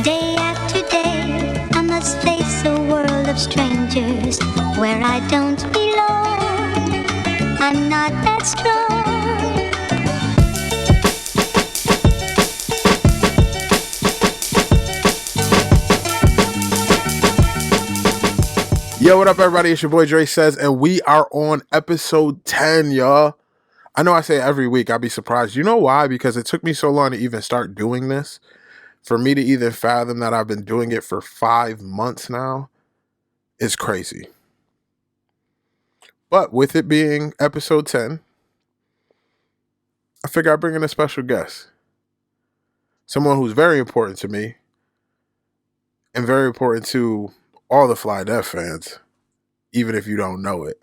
Day after day, I must face a world of strangers where I don't belong. I'm not that strong. Yo, what up, everybody? It's your boy DreSays, and we are on episode 10, y'all. I know I say it every week. I'd be surprised. You know why? Because it took me so long to even start doing this. For me to even fathom that I've been doing it for 5 months now is crazy. But with it being episode 10, I figure I'd bring in a special guest. Someone who's very important to me and very important to all the FlyDef fans, even if you don't know it.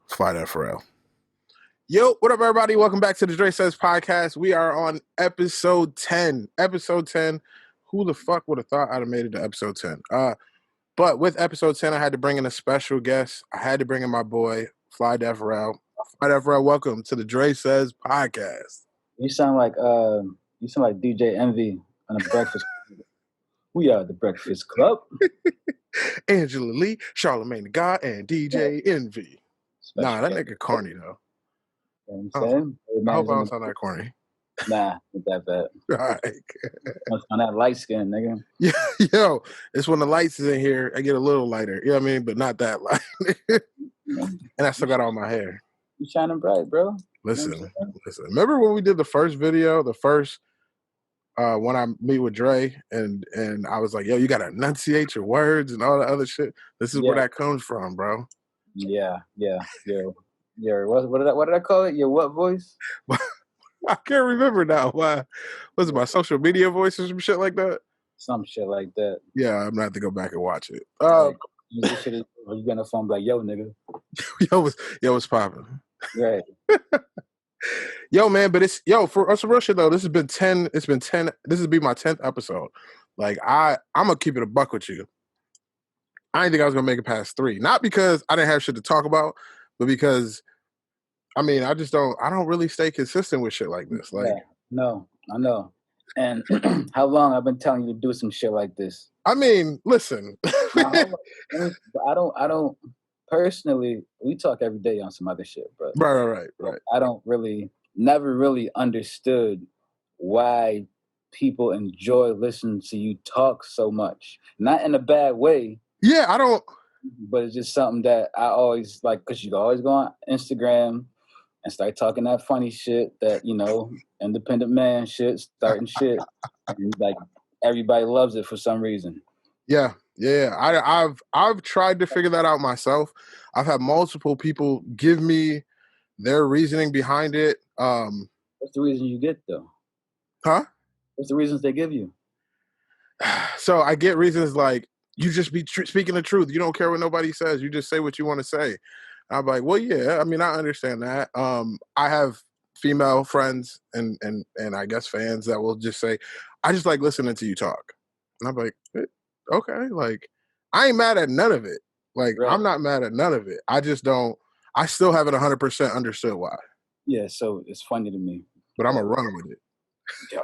FlyDef Rell. Yo, what up, everybody? Welcome back to the DreSays Podcast. We are on episode 10. Episode 10. Who the fuck would have thought I'd have made it to episode 10? But with episode 10, I had to bring in a special guest. I had to bring in my boy, FlyDef Rell. FlyDef Rell, welcome to the DreSays Podcast. You sound like DJ Envy on a breakfast. We are the Breakfast Club. Angela Lee, Charlamagne the God, and DJ Envy. Nah, that nigga corny though. You know what I'm saying? I hope I don't sound that corny. Nah, not that bad. All right. On that light skin, nigga. Yeah, yo, it's when the lights is in here, I get a little lighter. You know what I mean? But not that light. And I still got all my hair. You shining bright, bro. Listen. Remember when we did the first video, when I meet with Dre, and I was like, yo, you gotta enunciate your words and all that other shit. This is where that comes from, bro. Yeah. Your what did I call it? Your what voice? I can't remember now. Why? Was it my social media voice or some shit like that? Some shit like that. Yeah, I'm gonna have to go back and watch it. You get on the phone like, yo, nigga. what's popping? Right. Yo, man, but it's for us real shit though. This has been 10. It's been 10. This will be my 10th episode. Like I'm gonna keep it a buck with you. I didn't think I was gonna make it past 3. Not because I didn't have shit to talk about, but because I don't really stay consistent with shit like this. Like, no, I know. And how long I've been telling you to do some shit like this? I mean, listen. I don't personally. We talk every day on some other shit, bro. Right. I never really understood why people enjoy listening to you talk so much. Not in a bad way. Yeah, I don't. But it's just something that I always like, because you can always go on Instagram and start talking that funny shit that, independent man shit, starting shit. And, like, everybody loves it for some reason. Yeah. I've tried to figure that out myself. I've had multiple people give me their reasoning behind it. What's the reason you get, though? Huh? What's the reasons they give you? So I get reasons like, you just be speaking the truth. You don't care what nobody says. You just say what you want to say. I'm like, well, yeah. I mean, I understand that. I have female friends and I guess fans that will just say, I just like listening to you talk. And I'm like, okay. Like, I ain't mad at none of it. Like, right. I'm not mad at none of it. I just don't. I still haven't 100% understood why. Yeah. So it's funny to me. But I'm gonna run with it. Yeah.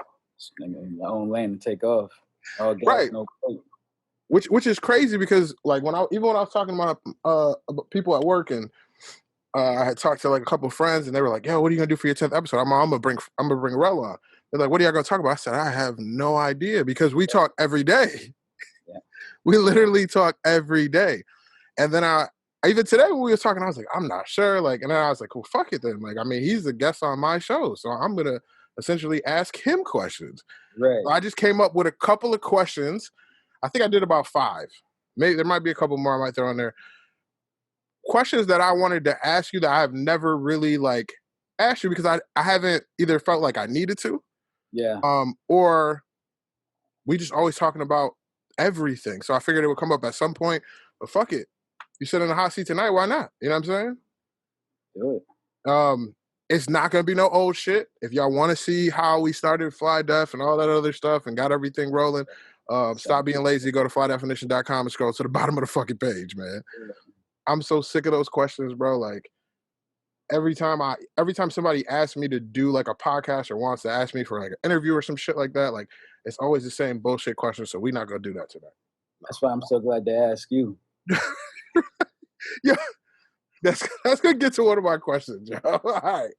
My own lane to take off. All gas, right. No plate. Which is crazy because like when I was talking about people at work and I had talked to like a couple of friends and they were like, yo, what are you gonna do for your 10th episode? I'm gonna bring Rell on. They're like, what are y'all gonna talk about? I said, I have no idea because we talk every day. Yeah. We literally talk every day. And then even today when we were talking, I was like, I'm not sure. Like, and then I was like, well, fuck it then. Like, I mean, he's a guest on my show, so I'm gonna essentially ask him questions. Right. So I just came up with a couple of questions. I think I did about 5. Maybe there might be a couple more I might throw in there. Questions that I wanted to ask you that I have never really like asked you because I haven't either felt like I needed to. Yeah. Or we just always talking about everything. So I figured it would come up at some point. But fuck it. You sit in the hot seat tonight, why not? You know what I'm saying? Do it. It's not gonna be no old shit. If y'all want to see how we started FlyDef and all that other stuff and got everything rolling. Stop being lazy. Go to flydefinition.com and scroll to the bottom of the fucking page, man. I'm so sick of those questions, bro. Like, every time somebody asks me to do like a podcast or wants to ask me for like an interview or some shit like that, like it's always the same bullshit question. So we're not gonna do that today. That's why I'm so glad they asked you. Yeah, that's gonna get to one of my questions, yo. All right.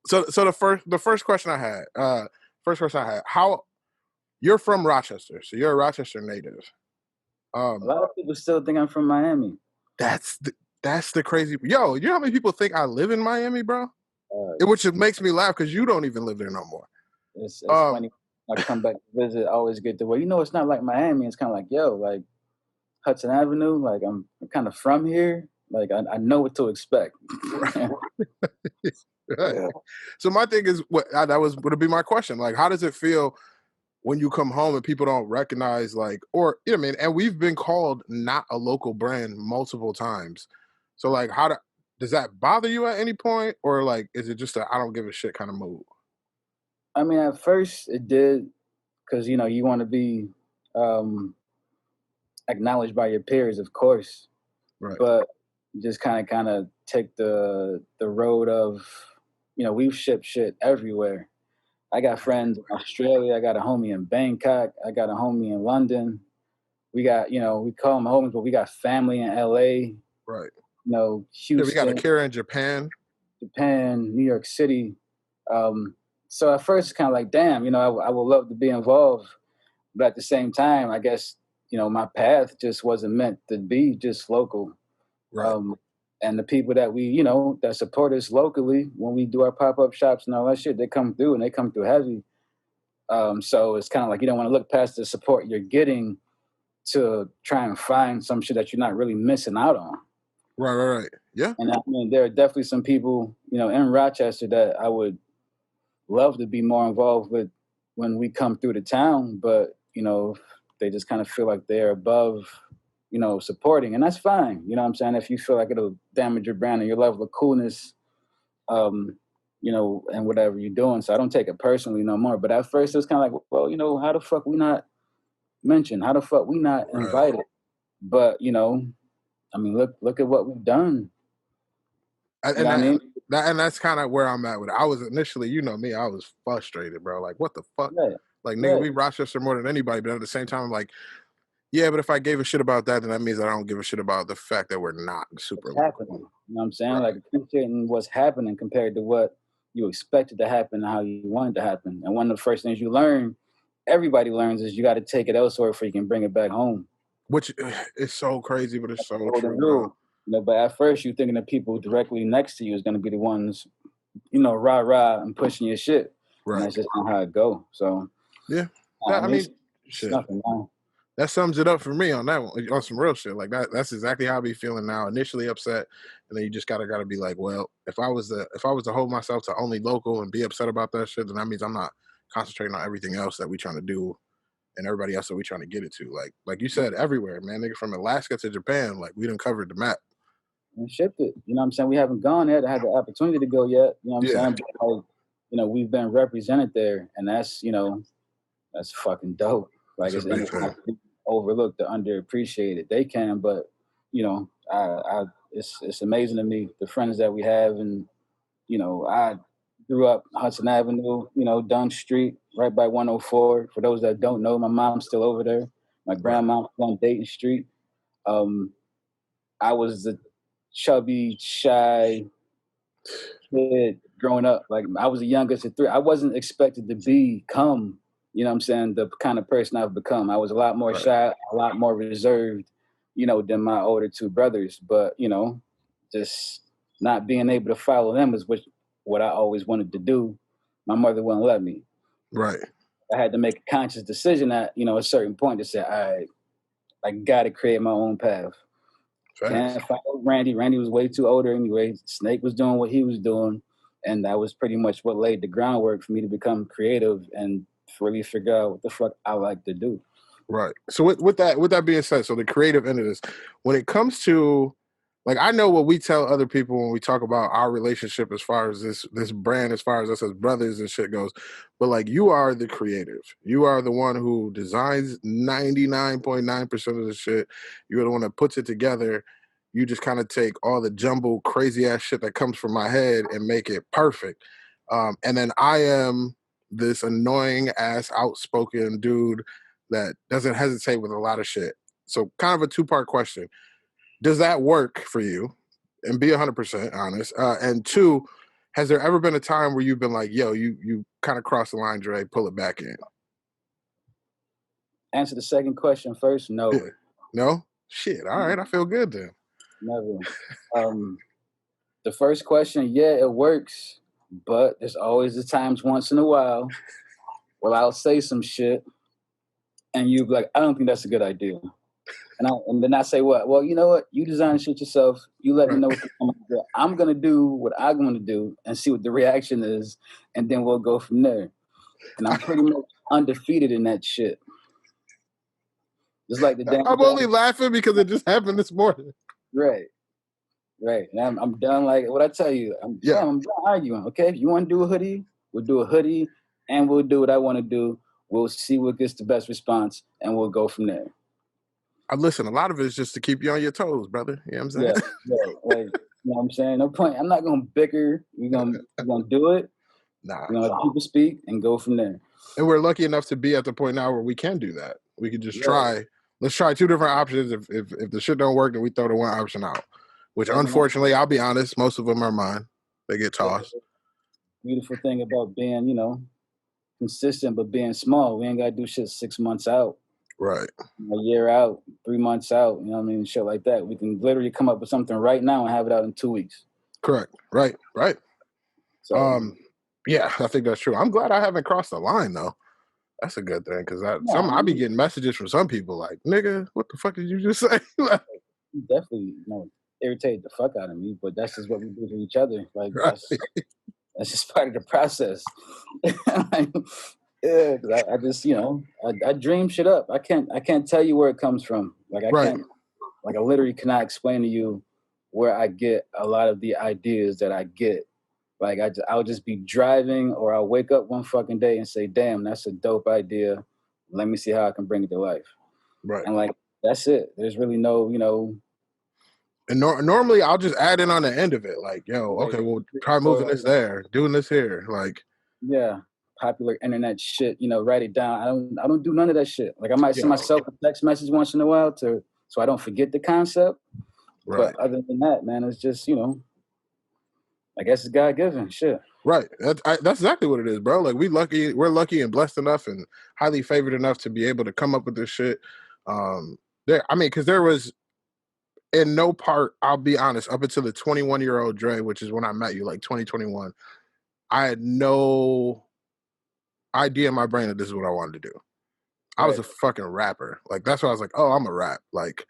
So the first question I had, how you're from Rochester, so you're a Rochester native. A lot of people still think I'm from Miami. That's the crazy. Yo, you know how many people think I live in Miami, bro? Which makes me laugh because you don't even live there no more. It's funny. I come back to visit, I always get the way. It's not like Miami. It's kind of like, yo, like Hudson Avenue. Like I'm kind of from here. Like I know what to expect. Right. So my thing is, that was going to be my question. Like, how does it feel when you come home and people don't recognize, like, or you know what I mean? And we've been called not a local brand multiple times. So like, does that bother you at any point, or like, is it just a I don't give a shit kind of move? I mean, at first it did, because you want to be acknowledged by your peers, of course. Right. But just kind of take the road of, we've shipped shit everywhere. I got friends in Australia. I got a homie in Bangkok. I got a homie in London. We got, we call them homies, but we got family in LA. Right. Houston. Yeah, we got a Kira in Japan, New York City. So at first, it's kind of like, damn, I would love to be involved. But at the same time, I guess, my path just wasn't meant to be just local. Right. And the people that we, that support us locally when we do our pop-up shops and all that shit, they come through and they come through heavy. So it's kind of like you don't want to look past the support you're getting to try and find some shit that you're not really missing out on. Right. Yeah. And I mean, there are definitely some people, in Rochester that I would love to be more involved with when we come through the town, but, they just kind of feel like they're above, supporting, and that's fine. You know what I'm saying? If you feel like it'll damage your brand and your level of coolness, and whatever you're doing. So I don't take it personally no more. But at first it's kind of like, well, how the fuck we not mentioned? How the fuck we not invited? But, I mean, look at what we've done. And that's kind of where I'm at with it. I was initially, me, I was frustrated, bro. Like, what the fuck? Right. Like, nigga, we Rochester more than anybody. But at the same time, I'm like, yeah, but if I gave a shit about that, then that means I don't give a shit about the fact that we're not super happening. You know what I'm saying? Right. Like appreciating what's happening compared to what you expected to happen and how you wanted to happen. And one of the first things you learn, everybody learns, is you got to take it elsewhere before you can bring it back home. Which is so crazy, but it's so true. But at first you're thinking the people directly next to you is going to be the ones, rah and pushing your shit. Right. And that's just not how it go. So yeah, shit. Nothing wrong. That sums it up for me on that one, on some real shit. Like that's exactly how I be feeling now. Initially upset, and then you just gotta be like, well, if I was to hold myself to only local and be upset about that shit, then that means I'm not concentrating on everything else that we trying to do and everybody else that we trying to get it to. Like you said, everywhere, man. Nigga, from Alaska to Japan, like we done covered the map. We shipped it. You know what I'm saying? We haven't gone yet. I had the opportunity to go yet. You know what I'm saying? But, like, we've been represented there, and that's that's fucking dope. Like it's overlooked, underappreciated. They can, but it's amazing to me the friends that we have, and I grew up Hudson Avenue, Dunn Street, right by 104. For those that don't know, my mom's still over there. My grandma's on Dayton Street. I was the chubby, shy kid growing up. Like I was the youngest of three. I wasn't expected to become, the kind of person I've become. I was a lot more shy, a lot more reserved, than my older two brothers. But, just not being able to follow them is what I always wanted to do. My mother wouldn't let me. Right. I had to make a conscious decision at, a certain point to say, all right, I got to create my own path. Can't follow Randy. Randy was way too older anyway. Snake was doing what he was doing. And that was pretty much what laid the groundwork for me to become creative and really figure out what the fuck I like to do. Right. So with that being said, so the creative end of this, when it comes to, like, I know what we tell other people when we talk about our relationship as far as this brand, as far as us as brothers and shit goes, but like you are the creative. You are the one who designs 99.9% of the shit. You're the one that puts it together. you just kind of take all the jumbled, crazy ass shit that comes from my head and make it perfect. And then I am this annoying ass, outspoken dude that doesn't hesitate with a lot of shit. So, kind of a two-part question: does that work for you? And be 100% honest. And two, has there ever been a time where you've been like, "Yo, you kind of crossed the line, Dre, pull it back in"? Answer the second question first. No. Yeah. No? Shit. All right. I feel good then. Never. The first question, yeah, it works, but there's always the times once in a while where I'll say some shit and you be like, I don't think that's a good idea. And then I say, what? Well, you know what? You design shit yourself. You let me know what you're gonna do. I'm going to do what I'm going to do and see what the reaction is, and then we'll go from there. And I'm pretty much undefeated in that shit. Just like the damn I'm only laughing because it just happened this morning. Right. And I'm done. Like what I tell you, I'm done arguing. Okay, if you want to do a hoodie, we'll do a hoodie, and we'll do what I want to do. We'll see what gets the best response, and we'll go from there. Listen, a lot of it is just to keep you on your toes, brother. You know what I'm saying? Yeah. Like, you know what I'm saying? No point. I'm not gonna bicker. We're gonna do it. Nah. We're gonna let people speak and go from there. And we're lucky enough to be at the point now where we can do that. We can just try. Let's try two different options. If the shit don't work, then we throw the one option out. Which, unfortunately, I'll be honest, most of them are mine. They get tossed. Beautiful thing about being, consistent, but being small. We ain't gotta do shit 6 months out. Right. A year out, 3 months out, you know what I mean? Shit like that. We can literally come up with something right now and have it out in 2 weeks. Correct. Right. So, yeah, I think that's true. I'm glad I haven't crossed the line, though. That's a good thing, because I be getting messages from some people like, nigga, what the fuck did you just say? Definitely, irritate the fuck out of me, but that's just what we do to each other. Like, that's just part of the process. Yeah, because I just, I dream shit up. I can't tell you where it comes from. Like can't, like I literally cannot explain to you where I get a lot of the ideas that I get. Like I'll just be driving, or I'll wake up one fucking day and say, "Damn, that's a dope idea. Let me see how I can bring it to life." Right. And like that's it. There's really no, And normally I'll just add in on the end of it, like, "Yo, okay, we'll try moving this there, doing this here." Like, yeah. Popular internet shit, write it down. I don't do none of that shit. Like I might send myself a text message once in a while so I don't forget the concept. Right. But other than that, man, it's just, I guess it's God given shit. Right. That's exactly what it is, bro. Like we're lucky and blessed enough and highly favored enough to be able to come up with this shit. Because there was in no part, I'll be honest, up until the 21-year-old Dre, which is when I met you, like 2021, I had no idea in my brain that this is what I wanted to do. I was a fucking rapper. Like, that's why I was like, oh, I'm a rap. Like,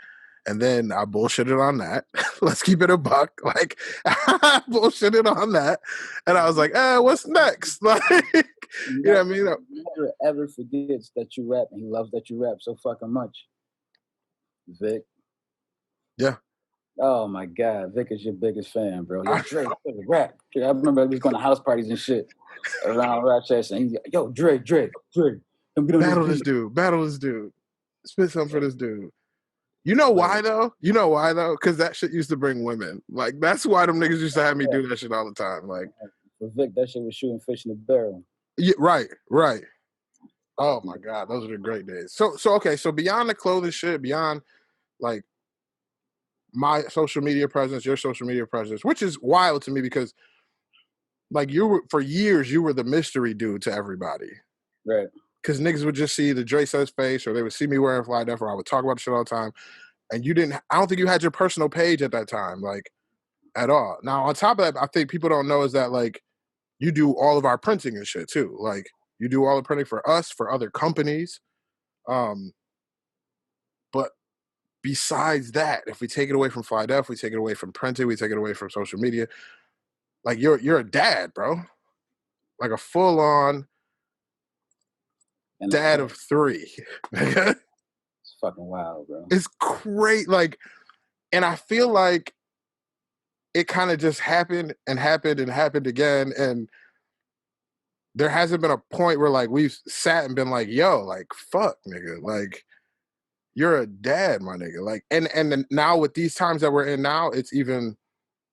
and then I bullshitted on that. Let's keep it a buck. Like, I bullshitted on that. And I was like, what's next? Like, you know what I mean? Never ever forgets that you rap, and he loves that you rap so fucking much. Vic. Yeah. Oh my God, Vic is your biggest fan, bro. Yo, Dre, rap. I remember I was going to house parties and shit around Rochester, and he's like, "Yo, Dre, battle this dude, spit something for this dude." You know why though? Because that shit used to bring women. Like that's why them niggas used to have me do that shit all the time. Like for Vic, that shit was shooting fish in the barrel. Yeah, right. Oh my God, those are the great days. So okay, so beyond the clothing shit, beyond like my social media presence, your social media presence, which is wild to me because like for years you were the mystery dude to everybody. Right. Because niggas would just see the DreSays face, or they would see me wearing FlyDef, or I would talk about the shit all the time. And I don't think you had your personal page at that time, like at all. Now, on top of that, I think people don't know is that like you do all of our printing and shit too. Like you do all the printing for us, for other companies. But besides that, if we take it away from FlyDef, we take it away from printing, we take it away from social media, like you're a dad, bro. Like a full-on dad of 3. It's fucking wild, bro. It's great. Like, and I feel like it kind of just happened again. And there hasn't been a point where like we've sat and been like, yo, like, fuck, nigga. Like, you're a dad, my nigga. Like, and then now with these times that we're in now, it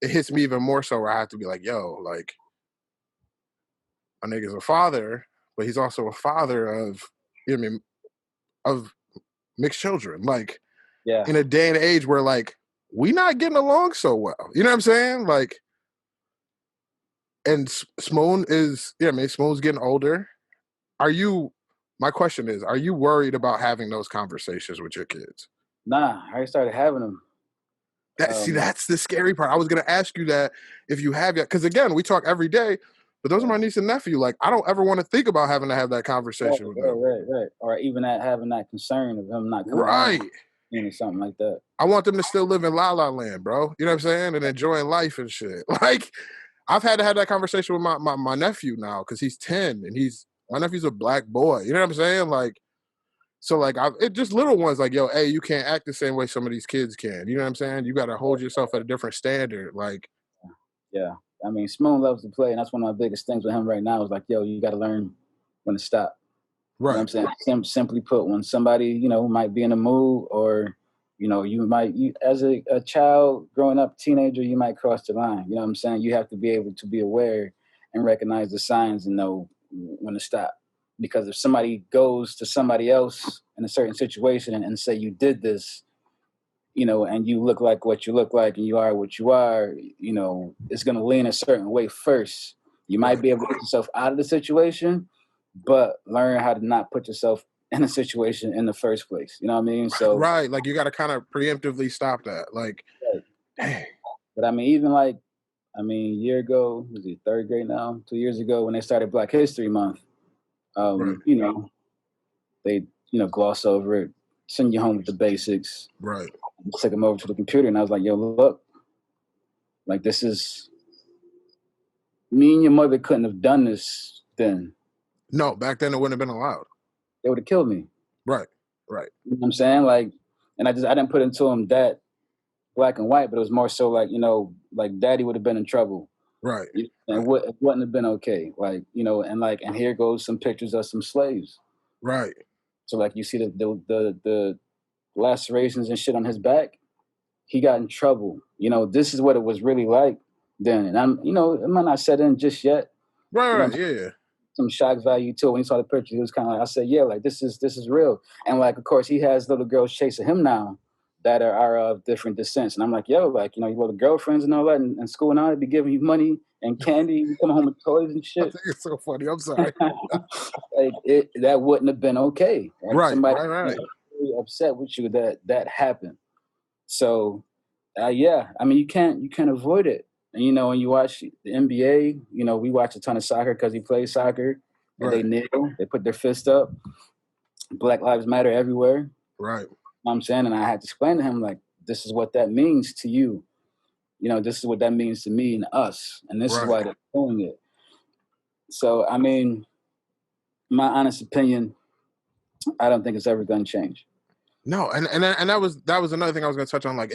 hits me even more so where I have to be like, yo, like, my nigga's a father, but he's also a father of, you know what I mean, of mixed children. Like, Yeah. in a day and age where like we not getting along so well. You know what I'm saying? Like, and Smoon is, yeah, I mean, Smoon's getting older. My question is, are you worried about having those conversations with your kids? Nah, I already started having them. That's the scary part. I was going to ask you that if you have yet, because again, we talk every day, but those are my niece and nephew. Like, I don't ever want to think about having to have that conversation with them. Right. Or even having that concern of him not coming right. home, or something like that. I want them to still live in La La Land, bro. You know what I'm saying? And enjoying life and shit. Like, I've had to have that conversation with my nephew now because he's 10 and my nephew's a black boy. You know what I'm saying? Like, so like it just little ones like, yo, hey, you can't act the same way some of these kids can. You know what I'm saying? You got to hold yourself at a different standard. Like, yeah. I mean, Smoon loves to play, and that's one of my biggest things with him right now is like, yo, you got to learn when to stop. Right. You know what I'm saying? Simply put, when somebody, might be in a mood or, you as a child growing up, teenager, you might cross the line. You know what I'm saying? You have to be able to be aware and recognize the signs and know when to stop. Because if somebody goes to somebody else in a certain situation and say you did this, and you look like what you look like and you are what you are, it's going to lean a certain way first. You might be able to get yourself out of the situation, but learn how to not put yourself in a situation in the first place. You know what I mean? So right, like you got to kind of preemptively stop that. Like, dang. But I mean, even like, a year ago, was it third grade now? 2 years ago when they started Black History Month, they gloss over it, send you home with the basics. Right. Took them over to the computer, and I was like, yo, look, like this is me and your mother couldn't have done this then. No, back then it wouldn't have been allowed. They would have killed me. Right. You know what I'm saying? Like, and I didn't put into them that black and white, but it was more so like, like daddy would have been in trouble. Right. And it wouldn't have been okay. Like, and here goes some pictures of some slaves. Right. So like you see the lacerations and shit on his back. He got in trouble. This is what it was really like then. And I'm, it might not set in just yet. Right. Yeah. Some shock value too. When he saw the picture, he was kind of like, I said, yeah, like this is real. And like, of course, he has little girls chasing him now that are of different descents. And I'm like, yo, like, your little girlfriends and all that and school and all that be giving you money and candy. You come home with toys and shit. I think it's so funny. I'm sorry. Like that wouldn't have been okay. Like, right. Somebody Right. really upset with you that happened. So, yeah, you can't avoid it. And, when you watch the NBA, we watch a ton of soccer because he plays soccer. And They kneel, they put their fist up. Black Lives Matter everywhere. Right. You know what I'm saying? And I had to explain to him, like, this is what that means to you. This is what that means to me and us. And this is why they're doing it. So, my honest opinion, I don't think it's ever going to change. No, and that was another thing I was going to touch on. Like,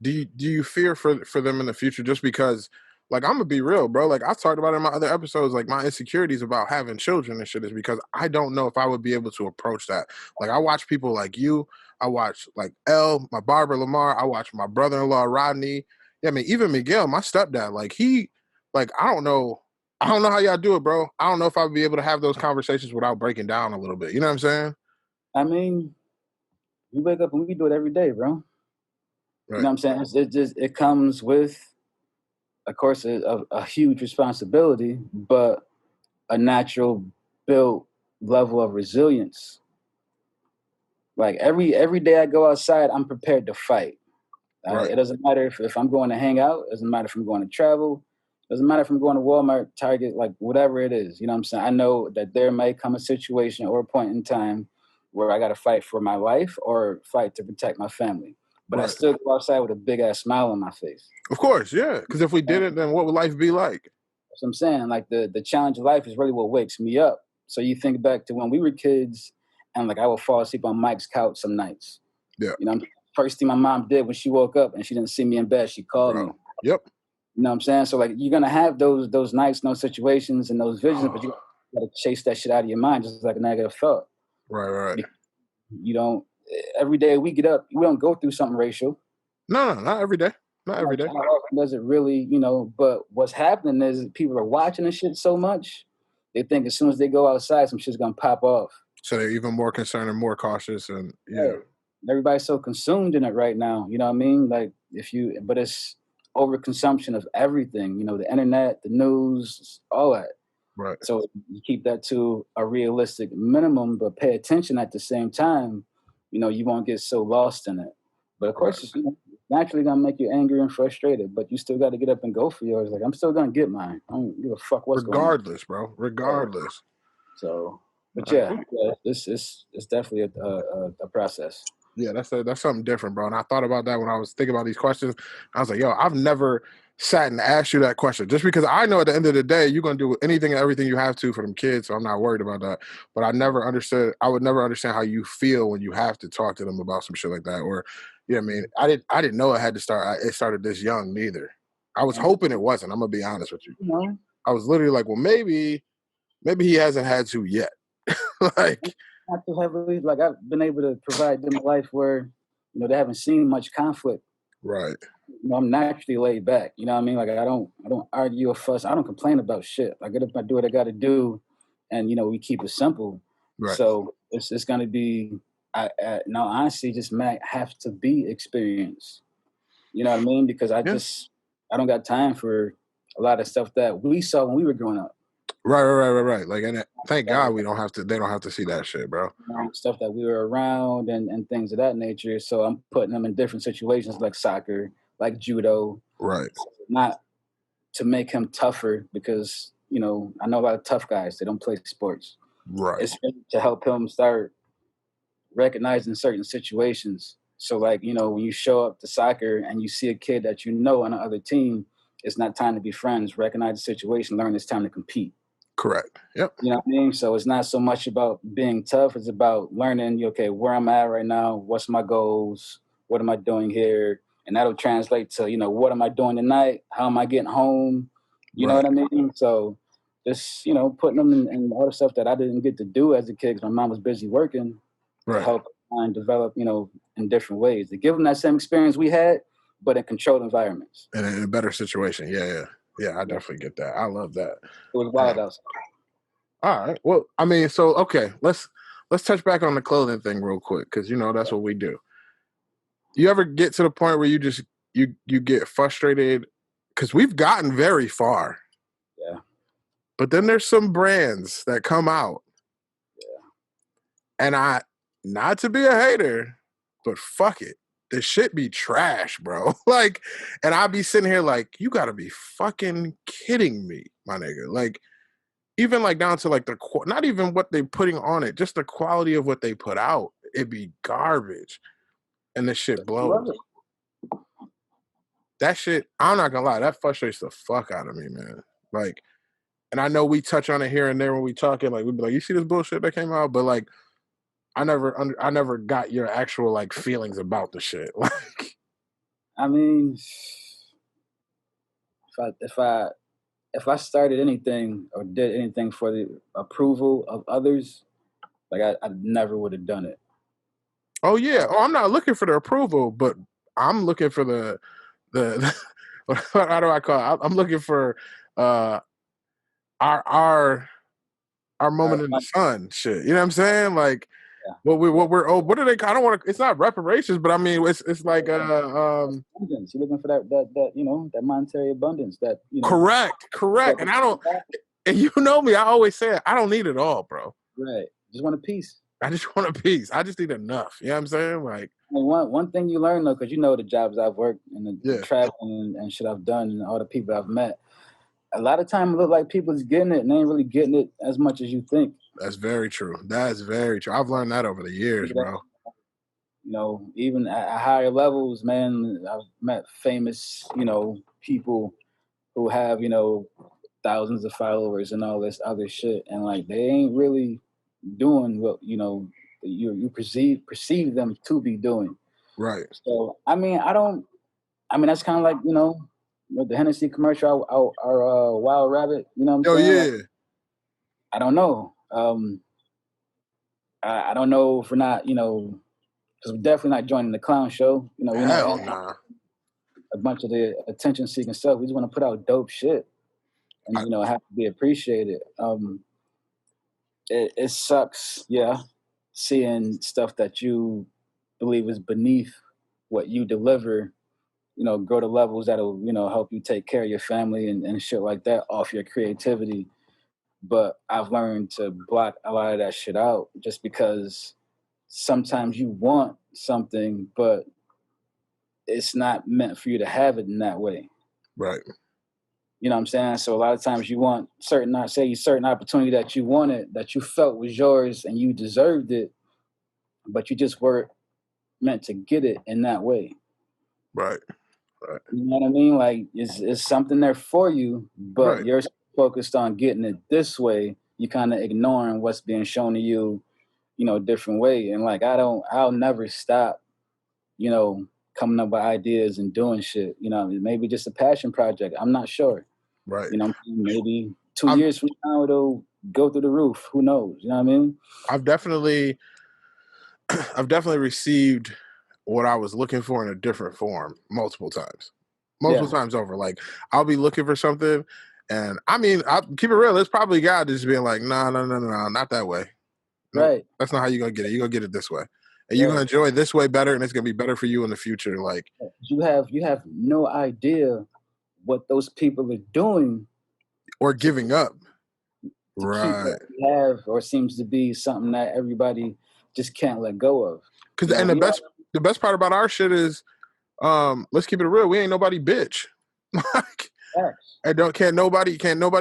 do you fear for them in the future? Just because, like, I'm gonna be real, bro. Like, I've talked about it in my other episodes. Like, my insecurities about having children and shit is because I don't know if I would be able to approach that. Like, I watch people like you. I watch like Elle, my barber Lamar. I watch my brother-in-law Rodney. Yeah, even Miguel, my stepdad. Like, I don't know how y'all do it, bro. I don't know if I would be able to have those conversations without breaking down a little bit. You know what I'm saying? We wake up and we do it every day, bro. Right. You know what I'm saying? It comes with, of course, a huge responsibility, but a natural built level of resilience. Like every day I go outside, I'm prepared to fight. It doesn't matter if I'm going to hang out. It doesn't matter if I'm going to travel. It doesn't matter if I'm going to Walmart, Target, like whatever it is. You know what I'm saying? I know that there may come a situation or a point in time where I got to fight for my life or fight to protect my family. But I still go outside with a big-ass smile on my face. Of course, yeah. Because if we didn't, then what would life be like? That's what I'm saying. Like, the challenge of life is really what wakes me up. So you think back to when we were kids, and, like, I would fall asleep on Mike's couch some nights. Yeah. First thing my mom did when she woke up and she didn't see me in bed, she called me. Yep. You know what I'm saying? So, like, you're going to have those nights, those situations, and those visions, but you got to chase that shit out of your mind just like a negative thought. Right. You don't, every day we get up, we don't go through something racial. No, not every day. Not every day. How often does it really, but what's happening is people are watching this shit so much, they think as soon as they go outside, some shit's gonna pop off. So they're even more concerned and more cautious, and yeah. Everybody's so consumed in it right now. You know what I mean? Like but it's overconsumption of everything. The internet, the news, all that. Right. So you keep that to a realistic minimum, but pay attention at the same time. You won't get so lost in it. But of course, it's naturally gonna make you angry and frustrated. But you still got to get up and go for yours. Like I'm still gonna get mine. I don't give a fuck what's going on. Regardless, bro. Regardless. So, but yeah, it's definitely a process. Yeah, that's something different, bro. And I thought about that when I was thinking about these questions. I was like, yo, I've never sat and asked you that question just because I know at the end of the day, you're going to do anything and everything you have to for them kids. So I'm not worried about that. But I would never understand how you feel when you have to talk to them about some shit like that. Or, you know what I mean? I didn't know it started this young neither. I was hoping it wasn't. I'm going to be honest with you. I was literally like, well, maybe he hasn't had to yet. Like, not too heavily. Like I've been able to provide them a life where, they haven't seen much conflict. Right. I'm naturally laid back. You know what I mean? Like I don't argue or fuss. I don't complain about shit. I get up, I do what I got to do, and we keep it simple. Right. So it's gonna be. Now honestly, just might have to be experience. You know what I mean? Because I don't got time for a lot of stuff that we saw when we were growing up. Right. Like, and thank God they don't have to see that shit, bro. Stuff that we were around and things of that nature. So I'm putting them in different situations like soccer, like judo. Right. Not to make him tougher because, I know a lot of tough guys, they don't play sports. Right. It's to help him start recognizing certain situations. So like, when you show up to soccer and you see a kid that on another team, it's not time to be friends. Recognize the situation, learn it's time to compete. Correct. Yep. You know what I mean? So it's not so much about being tough. It's about learning, where I'm at right now. What's my goals? What am I doing here? And that'll translate to, what am I doing tonight? How am I getting home? You know what I mean? So just, putting them in all the stuff that I didn't get to do as a kid because my mom was busy working to help and develop, in different ways. To give them that same experience we had, but in controlled environments. And in a better situation. Yeah, I definitely get that. I love that. It was wild outside. All right. Well, I mean, so okay, let's touch back on the clothing thing real quick because that's what we do. You ever get to the point where you just you get frustrated because we've gotten very far. Yeah. But then there's some brands that come out. Yeah. And not to be a hater, but fuck it. This shit be trash, bro. Like, and I'll be sitting here like, you gotta be fucking kidding me, my nigga. Like, even like down to like not even what they putting on it, just the quality of what they put out. It be garbage. And this shit blows. That shit, I'm not gonna lie, that frustrates the fuck out of me, man. Like, and I know we touch on it here and there when we talking, like, we'd be like, you see this bullshit that came out? But like, I never got your actual like feelings about the shit. Like, I mean, if I started anything or did anything for the approval of others, like I never would have done it. Oh yeah. Oh, I'm not looking for the approval, but I'm looking for the how do I call it? I'm looking for our moment in the sun shit. You know what I'm saying? Like, what do they? I don't want to. It's not reparations, but I mean, it's like abundance. You're looking for that that monetary abundance. That correct. And I don't. And you know me, I always say it, I don't need it all, bro. Right. Just want a piece. I just want a piece. I just need enough. You know what I'm saying? Like, one thing you learn though, because the jobs I've worked and the traveling and shit I've done and all the people I've met. A lot of time it look like people's getting it and they ain't really getting it as much as you think. That's very true. That's very true. I've learned that over the years, bro. Even at higher levels, man, I've met famous, people who have, thousands of followers and all this other shit. And like, they ain't really doing what, you perceive them to be doing. Right. So, that's kind of like, with the Hennessy commercial, our Wild Rabbit, you know what I'm saying? Yeah. Like, I don't know. I don't know if we're not, Because we're definitely not joining the clown show. You know, we're Hell not nah. a bunch of the attention-seeking stuff. We just want to put out dope shit, and you know, have to be appreciated. It sucks, yeah, seeing stuff that you believe is beneath what you deliver, you know, grow to levels that'll, you know, help you take care of your family and shit like that off your creativity. But I've learned to block a lot of that shit out just because sometimes you want something, but it's not meant for you to have it in that way. Right. You know what I'm saying? So a lot of times you want certain opportunity that you wanted, that you felt was yours and you deserved it, but you just weren't meant to get it in that way. Right. Right. You know what I mean? Like it's something there for you, but Right. you're focused on getting it this way. You kind of ignoring what's being shown to you, you know, a different way. And like I'll never stop, you know, coming up with ideas and doing shit. You know, maybe just a passion project. I'm not sure. Right. You know, maybe 2 years from now it'll go through the roof. Who knows? You know what I mean? I've definitely received what I was looking for in a different form multiple times over. Like I'll be looking for something, and I mean, I'll keep it real. It's probably God just being like, no, not that way. No, Right. That's not how you're gonna get it. You're gonna get it this way, and you're gonna enjoy this way better, and it's gonna be better for you in the future. Like you have no idea what those people are doing or giving up. to Right. keep what we have, or seems to be something that everybody just can't let go of. Because and the best part about our shit is, let's keep it real. We ain't nobody bitch. Like, and can't nobody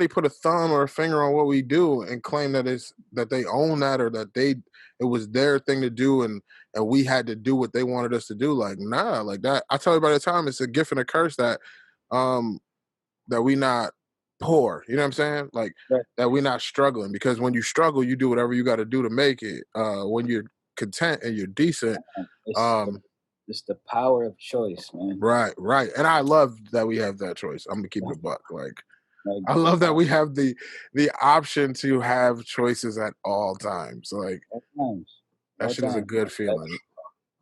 put a thumb or a finger on what we do and claim that they own that, or that it was their thing to do and we had to do what they wanted us to do. Like, nah, like that. I tell everybody all the time, it's a gift and a curse that we not poor. You know what I'm saying? Like that we not struggling, because when you struggle, you do whatever you got to do to make it. When you're content and you're decent, it's the power of choice, man. Right. And I love that we have that choice. I'm gonna keep it a buck. Like I love that we have the option to have choices at all times. Like that shit is a good feeling.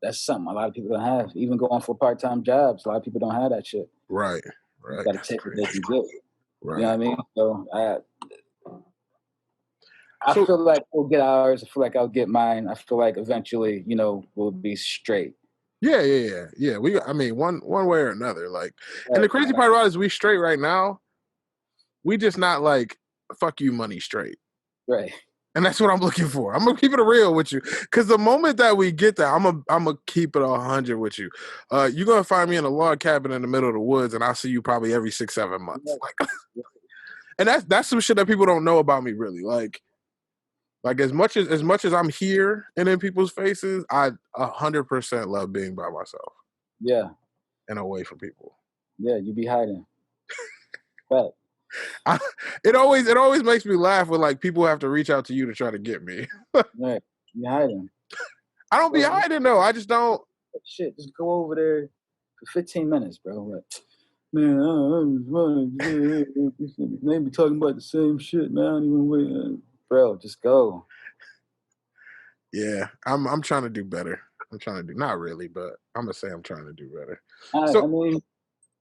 That's something a lot of people don't have. Even going for part-time jobs, a lot of people don't have that shit. Right. You gotta take what they can get. Right. You know what I mean? So I feel like we'll get ours. I feel like I'll get mine. I feel like eventually, you know, we'll be straight. Yeah. I mean, one way or another. Like, and the crazy part about it is we straight right now. We just not like fuck you money straight. Right. And that's what I'm looking for. I'm gonna keep it real with you, because the moment that we get there, I'm gonna keep it 100 with you. You're gonna find me in a log cabin in the middle of the woods, and I'll see you probably every 6-7 months. Like, and that's some shit that people don't know about me, really. Like as much as I'm here and in people's faces, I 100% love being by myself. Yeah. And away from people. Yeah, you be hiding. But it always makes me laugh when like people have to reach out to you to try to get me. Right. You hiding. I don't be hiding though. I just don't. Shit, just go over there for 15 minutes, bro. Like, man, they be talking about the same shit, man. I don't even wait. Bro, just go. Yeah, I'm trying to do better. I'm trying to do, not really, but I'm gonna say I'm trying to do better. I mean,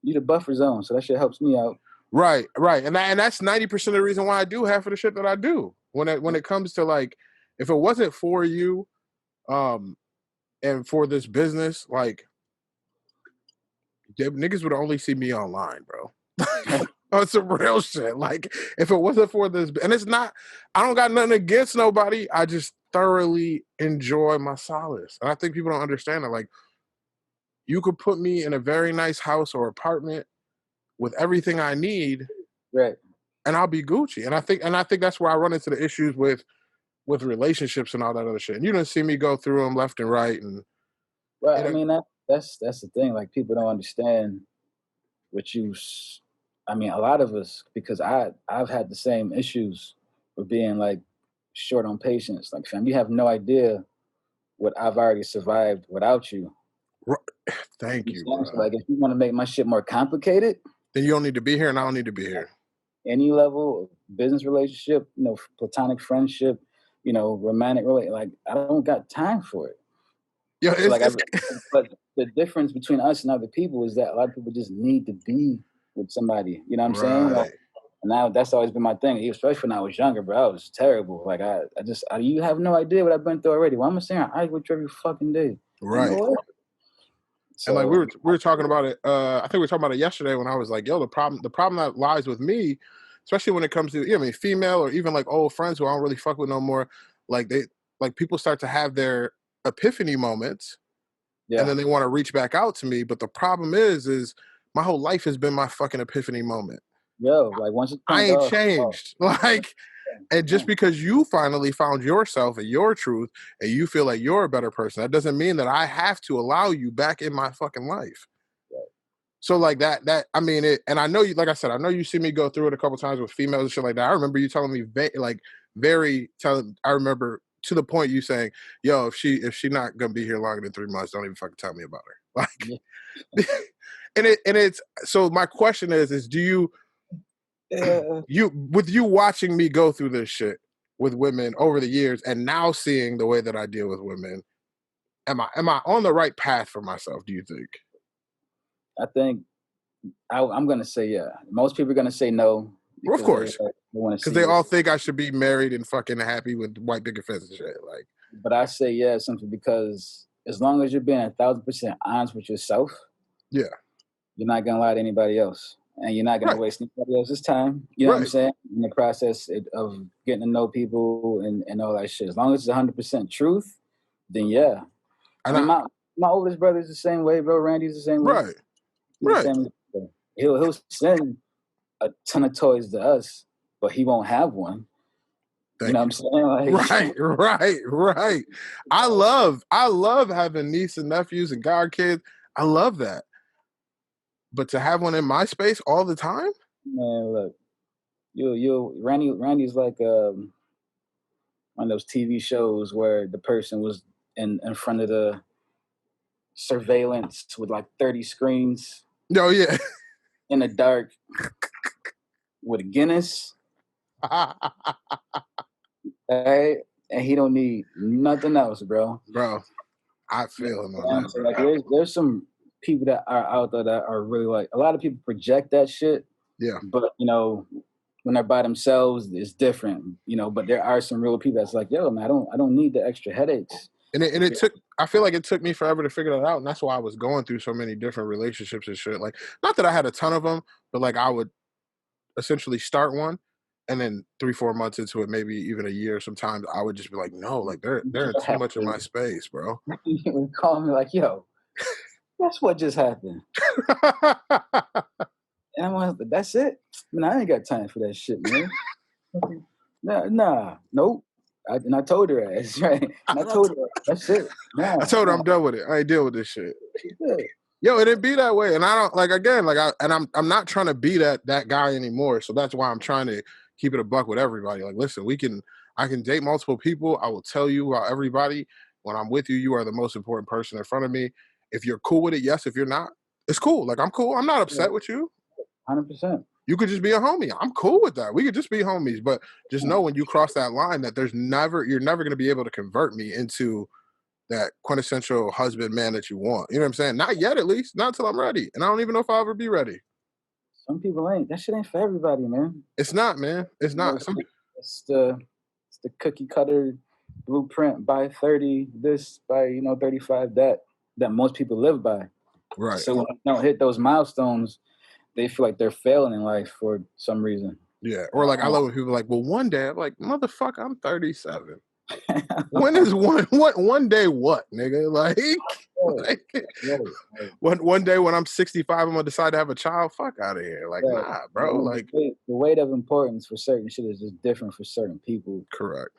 you the buffer zone, so that shit helps me out. Right, and that's 90% of the reason why I do half of the shit that I do. When it comes to like, if it wasn't for you, and for this business, like, niggas would only see me online, bro. Oh, it's some real shit. Like, if it wasn't for this, and it's not, I don't got nothing against nobody. I just thoroughly enjoy my solace. And I think people don't understand that. Like, you could put me in a very nice house or apartment with everything I need, right? And I'll be Gucci. And I think that's where I run into the issues with relationships and all that other shit. And you don't see me go through them left and right. And well, I mean, that's the thing. Like, people don't understand what you. I mean, a lot of us, because I've had the same issues with being like short on patience. Like, fam, you have no idea what I've already survived without you. Thank you. So, like, if you want to make my shit more complicated, then you don't need to be here, and I don't need to be here. Any level of business relationship, you know, platonic friendship, you know, romantic relationship, like, I don't got time for it. Yo, So like, it's but the difference between us and other people is that a lot of people just need to be with somebody. You know what I'm saying? Like, right, and now that's always been my thing, especially when I was younger, bro. I was terrible. Like you have no idea what I've been through already. Why am I saying I argue with you every fucking day? Ain't no right. way. And like we So were talking about it. I think we were talking about it yesterday when I was like, yo, the problem that lies with me, especially when it comes to, I mean, female or even like old friends who I don't really fuck with no more. Like people start to have their epiphany moments, and yeah, then they want to reach back out to me. But the problem is my whole life has been my fucking epiphany moment. yo, like once it I turned ain't off, changed. Like, and just because you finally found yourself and your truth and you feel like you're a better person, that doesn't mean that I have to allow you back in my fucking life. So like that, I mean it, and I know you, like I said, I know you see me go through it a couple times with females and shit like that. I remember you telling me I remember to the point you saying, yo, if she not gonna be here longer than 3 months, don't even fucking tell me about her. Like, yeah. and it's, so my question is do you, with you watching me go through this shit with women over the years and now seeing the way that I deal with women, am I on the right path for myself, do you think? I think I'm gonna say yeah. Most people are gonna say no Well, of because course. they want to Because see they all what's. think I should be married and fucking happy with white picket fence and shit. Like, But I say yeah simply because as long as you're being 1,000% honest with yourself, yeah, you're not gonna lie to anybody else, and you're not gonna right, waste anybody else's time. You know what I'm right. saying? In the process of getting to know people and all that shit. As long as it's 100% truth, then yeah. I And mean, my oldest brother's the same way, bro. Randy's the same way. right, He's the right. same way. He'll send a ton of toys to us, but he won't have one. You know Thank what I'm saying? you. Like, Right. I love having nieces and nephews and godkids. I love that. But to have one in my space all the time? man, look, Randy's like one of those TV shows where the person was in front of the surveillance with like 30 screens No, yeah. in the dark with a Guinness, right? And he don't need nothing else, bro. Bro, I You feel him know on what I'm that, saying? bro. Like there's some people that are out there that are really like, a lot of people project that shit, Yeah. but when they're by themselves, it's different, but there are some real people that's like, yo, man, I don't need the extra headaches. And it took, I feel like it took me forever to figure that out. And that's why I was going through so many different relationships and shit. Like, not that I had a ton of them, but like I would essentially start one, and then 3-4 months into it, maybe even a year, sometimes I would just be like, no, like they're in too much of my space, bro. He would call me like, yo, that's what just happened. And I'm like, that's it? Man, I ain't got time for that shit, man. Nope. And I told her ass, right? And I told her, that's it. I told her I'm done with it. I ain't deal with this shit. Yo, it didn't be that way. And I don't, like, again, like I'm not trying to be that guy anymore. So that's why I'm trying to keep it a buck with everybody. Like, listen, I can date multiple people. I will tell you about everybody. When I'm with you, you are the most important person in front of me. If you're cool with it, yes. If you're not, it's cool. Like, I'm cool. I'm not upset with you. 100%. You could just be a homie. I'm cool with that. We could just be homies. But just know when you cross that line that you're never going to be able to convert me into that quintessential husband man that you want. You know what I'm saying? Not yet, at least. Not until I'm ready. And I don't even know if I'll ever be ready. Some people ain't. That shit ain't for everybody, man. It's not, man. It's not. It's the cookie cutter blueprint by 30 this, by 35 that most people live by. Right. So when they don't hit those milestones, they feel like they're failing in life for some reason. Yeah. Or like, I love when people are like, well, one day, I'm like, motherfucker, I'm 37. When is one day what, nigga? One day when I'm 65, I'm gonna decide to have a child. Fuck out of here. Like, nah, bro. Like, the weight of importance for certain shit is just different for certain people. Correct.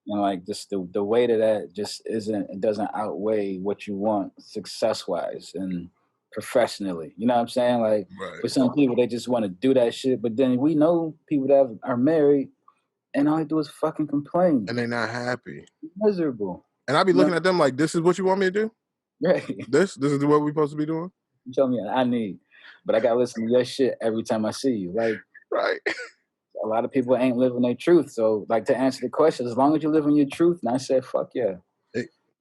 Like just the weight of that just it doesn't outweigh what you want success wise and professionally. You know what I'm saying? Like, right. For some people, they just want to do that shit. But then we know people that are married and all they do is fucking complain. And they're not happy. Miserable. And I be looking at them like, this is what you want me to do? Right. This is what we're supposed to be doing? You tell me I need. But I got to listen to your shit every time I see you. Like, right. A lot of people ain't living their truth. So, like, to answer the question, as long as you live in your truth, and I said, fuck yeah.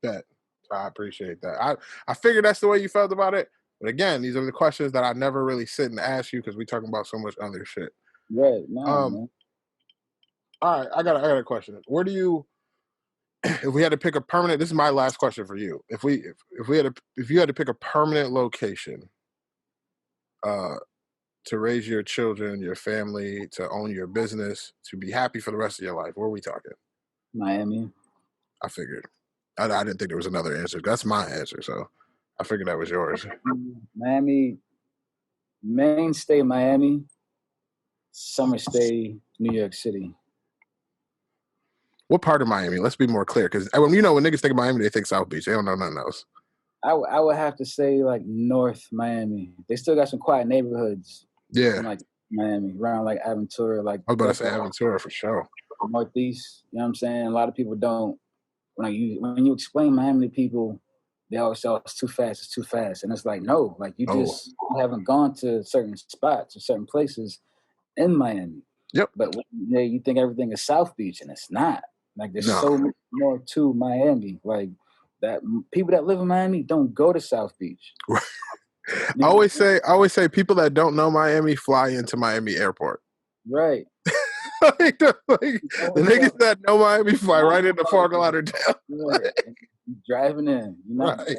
That. I appreciate that. I figured that's the way you felt about it. But again, these are the questions that I never really sit and ask you because we talking about so much other shit. Right. No, man. All right, I got a question. Where do you, if we had to pick a permanent, this is my last question for you. If you had to pick a permanent location, to raise your children, your family, to own your business, to be happy for the rest of your life, where are we talking? Miami. I figured. I didn't think there was another answer. That's my answer, so I figured that was yours. Miami, mainstay Miami, summer stay New York City. What part of Miami? Let's be more clear, because when niggas think of Miami, they think South Beach. They don't know nothing else. I would have to say like North Miami. They still got some quiet neighborhoods. Yeah. In, like Miami, around like Aventura, like I was about to say Aventura for sure. Northeast. You know what I'm saying? A lot of people don't. When you explain Miami to people, they always say, "Oh, it's too fast. It's too fast," and it's like, no, like you just haven't gone to certain spots or certain places in Miami. Yep. But you think everything is South Beach, and it's not. Like there's so much more to Miami. Like that, people that live in Miami don't go to South Beach. I always say people that don't know Miami fly into Miami Airport. Right. the niggas that know Miami fly right into Fort Lauderdale. Right. Driving in. Right.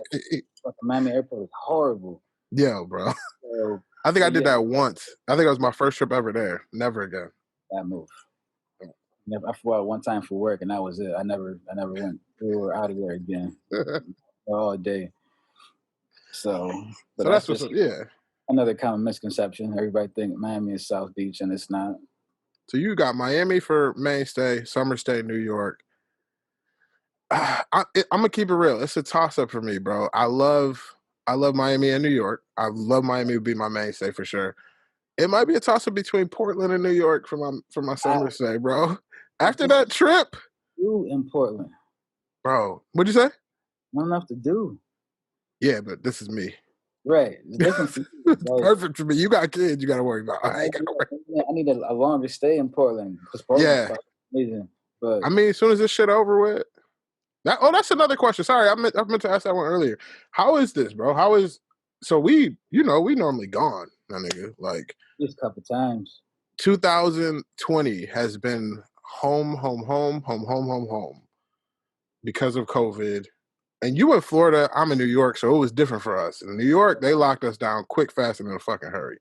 Miami Airport is horrible. Yeah, bro. So, I think I did that once. I think it was my first trip ever there. Never again. That move. I flew out one time for work, and that was it. I never went through or out of there again all day. So that's just another common misconception. Everybody think Miami is South Beach, and it's not. So you got Miami for mainstay, summer stay, New York. I'm gonna keep it real. It's a toss up for me, bro. I love Miami and New York. I love Miami would be my mainstay for sure. It might be a toss up between Portland and New York for my summer stay, bro. After that trip, in Portland, bro. What'd you say? Not enough to do. Yeah, but this is me. Right. It's different for you. It's perfect for me. You got kids you got to worry about. I need a longer stay in Portland. Yeah. Amazing. But I mean, as soon as this shit over with. That's another question. Sorry, I meant to ask that one earlier. How is this, bro? So we normally gone, my nigga. Like just a couple times. 2020 has been home because of COVID. And you in Florida, I'm in New York, so it was different for us. In New York, they locked us down quick, fast, and in a fucking hurry.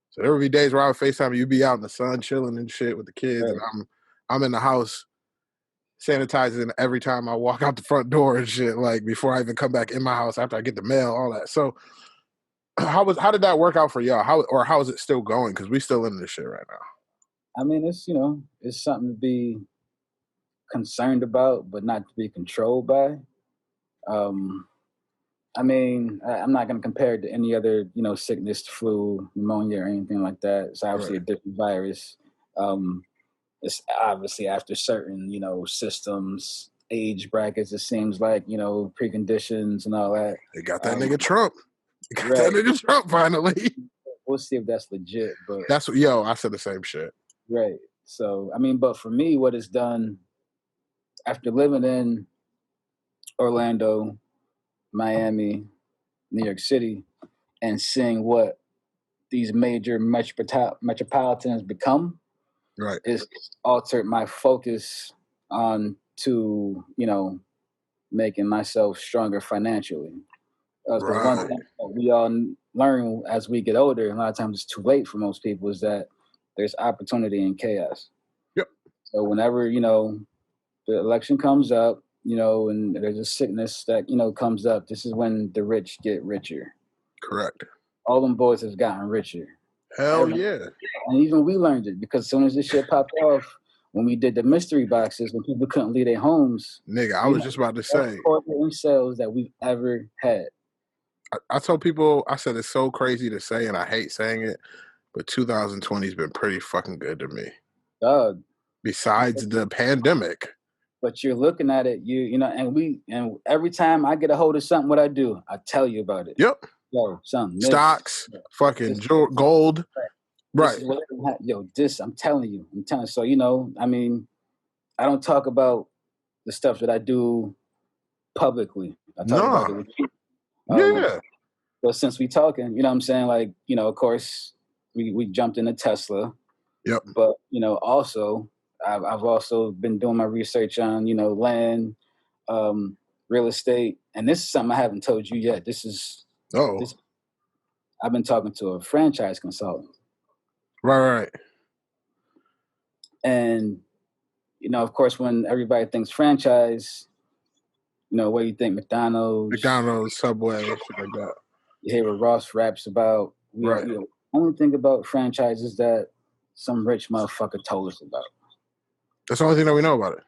So there would be days where I would FaceTime, you'd be out in the sun chilling and shit with the kids, right. And I'm in the house sanitizing every time I walk out the front door and shit, like before I even come back in my house after I get the mail, all that. So how did that work out for y'all? How is it still going? Because we still in this shit right now. I mean, it's it's something to be concerned about, but not to be controlled by. I mean, I'm not going to compare it to any other, sickness, flu, pneumonia, or anything like that. It's obviously a different virus. It's obviously after certain, systems, age brackets, it seems like, preconditions and all that. They got that nigga Trump. That nigga Trump finally. We'll see if that's legit, but that's what, I said the same shit. Right. So, I mean, but for me, what it's done after living in Orlando, Miami, New York City, and seeing what these major metropolitans become, right, is altered my focus on to making myself stronger financially. Because one thing that we all learn as we get older, and a lot of times it's too late for most people, is that there's opportunity in chaos. Yep. So whenever the election comes up, and there's a sickness that, comes up, this is when the rich get richer. Correct. All them boys have gotten richer. Hell yeah. And even we learned it, because as soon as this shit popped off, when we did the mystery boxes, when people couldn't leave their homes. Nigga, I was just about to say. Sales that we've ever had. I told people, I said it's so crazy to say, and I hate saying it, but 2020 has been pretty fucking good to me. Dog. Besides the pandemic. But you're looking at it, and every time I get a hold of something, what I do, I tell you about it. Yep. Yo, something. Stocks, fucking gold. Right. I'm telling you. So, I mean, I don't talk about the stuff that I do publicly. I talk about it No. with you. Yeah. But since we talking, you know what I'm saying? Like, you know, of course, we jumped into Tesla. Yep. But, you know, also, I've also been doing my research on, you know, land, real estate. And this is something I haven't told you yet. Oh. I've been talking to a franchise consultant. Right. And, you know, of course, when everybody thinks franchise, you know, what do you think? McDonald's, Subway, shit like that. You hear what Ross raps about. Right. You know, only thing about franchises that some rich motherfucker told us about. That's the only thing that we know about it.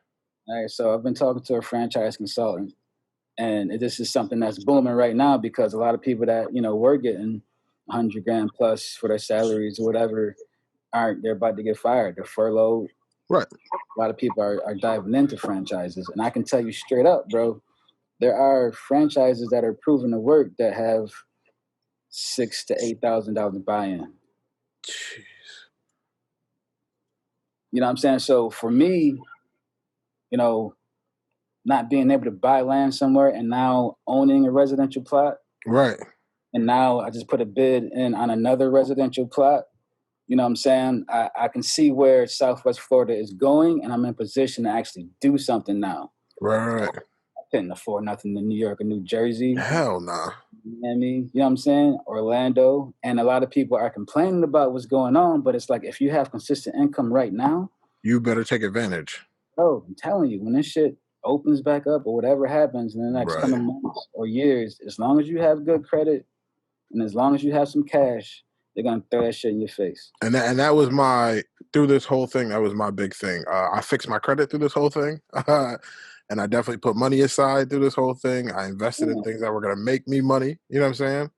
All right, so I've been talking to a franchise consultant, and this is something that's booming right now because a lot of people that, you know, were getting $100,000 plus for their salaries or whatever they're about to get fired. They're furloughed. Right. A lot of people are diving into franchises. And I can tell you straight up, bro, there are franchises that are proven to work that have $6,000 to $8,000 buy-in. Jeez. You know what I'm saying? So for me, you know, not being able to buy land somewhere and now owning a residential plot. Right. And now I just put a bid in on another residential plot. You know what I'm saying? I can see where Southwest Florida is going, and I'm in position to actually do something now. Right. I couldn't afford nothing in New York or New Jersey. Hell nah. Miami, you know what I'm saying? Orlando. And a lot of people are complaining about what's going on, but it's like if you have consistent income right now, you better take advantage. Oh, I'm telling you, when this shit opens back up or whatever happens in the next coming months or years, as long as you have good credit and as long as you have some cash, they're gonna throw that shit in your face. And that was through this whole thing, that was my big thing. I fixed my credit through this whole thing. And I definitely put money aside through this whole thing. I invested in things that were going to make me money. You know what I'm saying?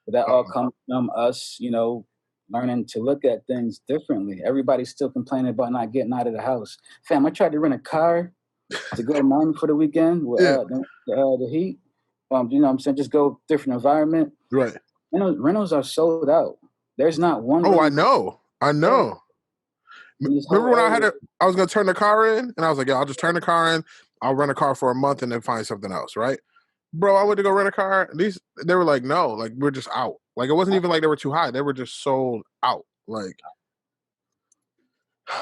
But that all comes from us, you know, learning to look at things differently. Everybody's still complaining about not getting out of the house. Fam, I tried to rent a car to go to Miami for the weekend with the heat. You know what I'm saying? Just go different environment. Right. Rentals are sold out. There's not one. Oh, I know. Remember when I was going to turn the car in and I was like, I'll just turn the car in. I'll rent a car for a month and then find something else, right? Bro, I went to go rent a car. They were like, no, like we're just out. Like it wasn't even like they were too high. They were just sold out. Like,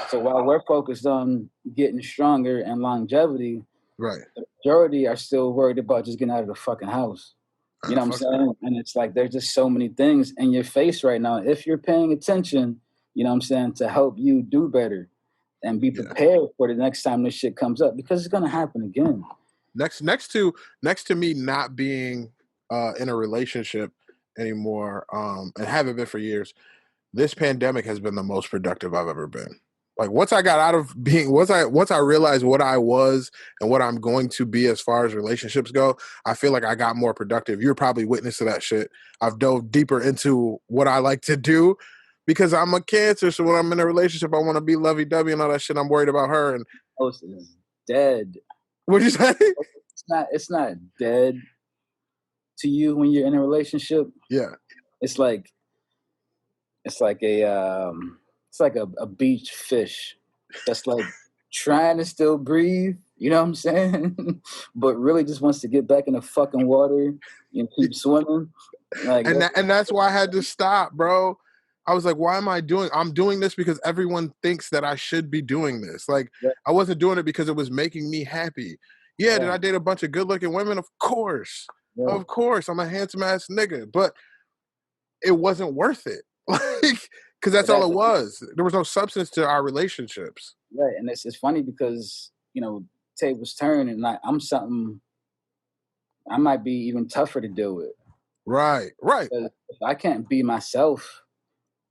so while we're focused on getting stronger and longevity, right? The majority are still worried about just getting out of the fucking house. You know what I'm saying? And it's like there's just so many things in your face right now. If you're paying attention, you know what I'm saying, to help you do better and be prepared for the next time this shit comes up because it's gonna happen again. Next to me not being in a relationship anymore, and haven't been for years, this pandemic has been the most productive I've ever been. Like once I got out of being, once I realized what I was and what I'm going to be as far as relationships go, I feel like I got more productive. You're probably witness to that shit. I've dove deeper into what I like to do because I'm a Cancer. So when I'm in a relationship, I want to be lovey-dovey and all that shit. I'm worried about her. And host is dead. What'd you say? It's not dead to you when you're in a relationship. Yeah. It's like a beach fish that's like trying to still breathe, you know what I'm saying? But really just wants to get back in the fucking water and keep swimming. Like, and that's why I had to stop, bro. I was like, why am I doing? I'm doing this because everyone thinks that I should be doing this. Like, I wasn't doing it because it was making me happy. Yeah, did I date a bunch of good-looking women? Of course. Yeah. Of course. I'm a handsome-ass nigga. But it wasn't worth it. Like, because that's all it was. There was no substance to our relationships. Right, and it's funny because, you know, tables turn, and I'm something I might be even tougher to deal with. Right. If I can't be myself,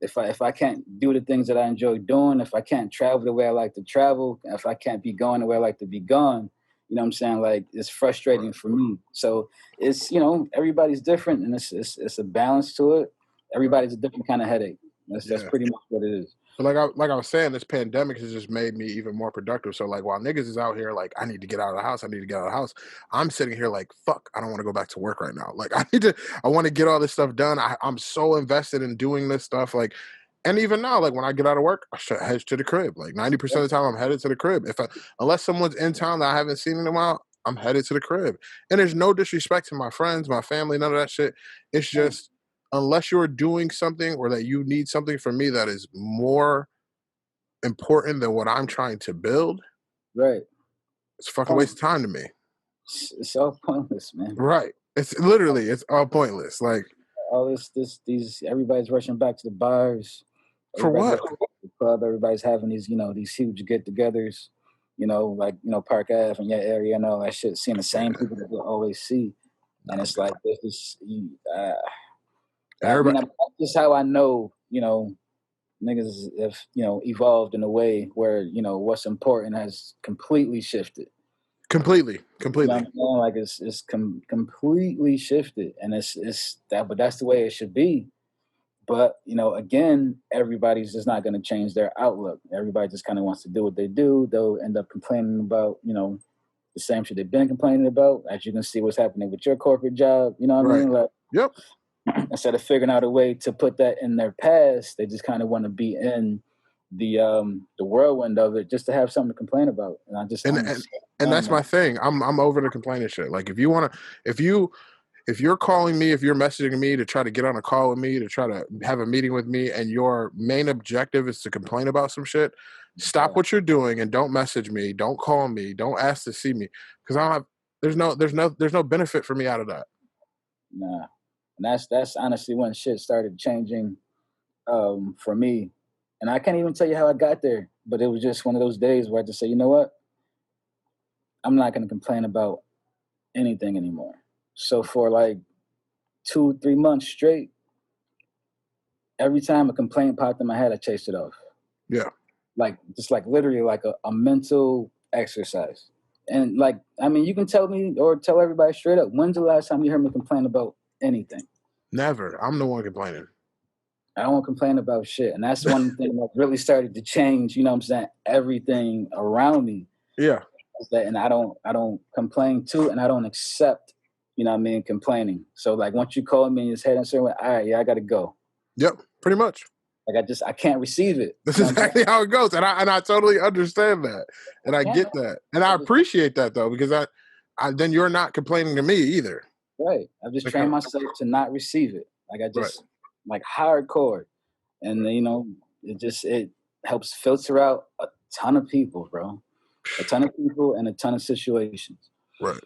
if I can't do the things that I enjoy doing, if I can't travel the way I like to travel, if I can't be going the way I like to be gone, you know what I'm saying? Like, it's frustrating for me. So it's, you know, everybody's different, and it's a balance to it. Everybody's a different kind of headache. That's pretty much what it is. But like I was saying, this pandemic has just made me even more productive. So like while niggas is out here like, I need to get out of the house, I'm sitting here like, fuck, I don't want to go back to work right now. Like I want to get all this stuff done. I'm so invested in doing this stuff. Like, and even now, like when I get out of work, I should head to the crib. Like 90% of the time I'm headed to the crib. Unless someone's in town that I haven't seen in a while, I'm headed to the crib. And there's no disrespect to my friends, my family, none of that shit. It's just, unless you're doing something or that you need something from me that is more important than what I'm trying to build, Right. it's a fucking waste of time to me. It's all pointless, man. Right. It's literally, it's all pointless. Like, all these everybody's rushing back to the bars. for what? Rushing back to the club. Everybody's having these, these huge get-togethers, like, Park Ave in your area and all that shit, seeing the same people that you'll always see. And it's like, this is, Everybody, that's just how I know, niggas have, evolved in a way where, what's important has completely shifted. completely. You know what I'm saying? Like it's completely shifted, and it's that, but that's the way it should be. But again, everybody's just not going to change their outlook. Everybody just kind of wants to do what they do. They'll end up complaining about the same shit they've been complaining about. As you can see, what's happening with your corporate job. You know what I mean? Like, yep. Instead of figuring out a way to put that in their past, they just kind of want to be in the whirlwind of it just to have something to complain about. And I just and that's my thing. I'm over the complaining shit. Like, if you're calling me, if you're messaging me to try to get on a call with me, to try to have a meeting with me, and your main objective is to complain about some shit, stop what you're doing and don't message me, don't call me, don't ask to see me, because there's no benefit for me out of that. Nah, and that's honestly when shit started changing for me, and I can't even tell you how I got there, but it was just one of those days where I just say, you know what, I'm not going to complain about anything anymore. So for like 2-3 months straight, every time a complaint popped in my head, I chased it off. Yeah. Like, just like literally like a mental exercise. And like, I mean, you can tell me or tell everybody straight up, when's the last time you heard me complain about anything? Never. I'm the one complaining. I don't complain about shit. And that's one thing that really started to change, you know what I'm saying, everything around me. Yeah. And I don't complain to, and I don't accept, complaining. So like, once you call me and it's heading somewhere, all right, yeah, I gotta go. Yep, pretty much. Like, I can't receive it. That's exactly how it goes, and I totally understand that, and I get that, and I appreciate that though, because I then you're not complaining to me either. Right. I've just trained myself to not receive it. Like, I just like hardcore, and it helps filter out a ton of people, bro. A ton of people and a ton of situations. Right.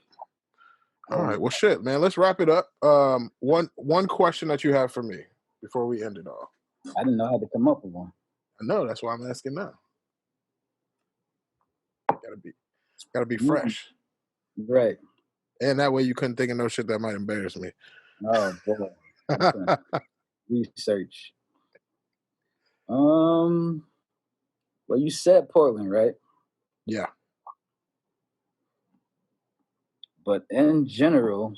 All right. Well, shit, man. Let's wrap it up. One question that you have for me before we end it all. I didn't know how to come up with one. I know. That's why I'm asking now. Gotta be fresh. Right. And that way you couldn't think of no shit that might embarrass me. Oh boy. Research. Well, you said Portland, right? Yeah. But in general,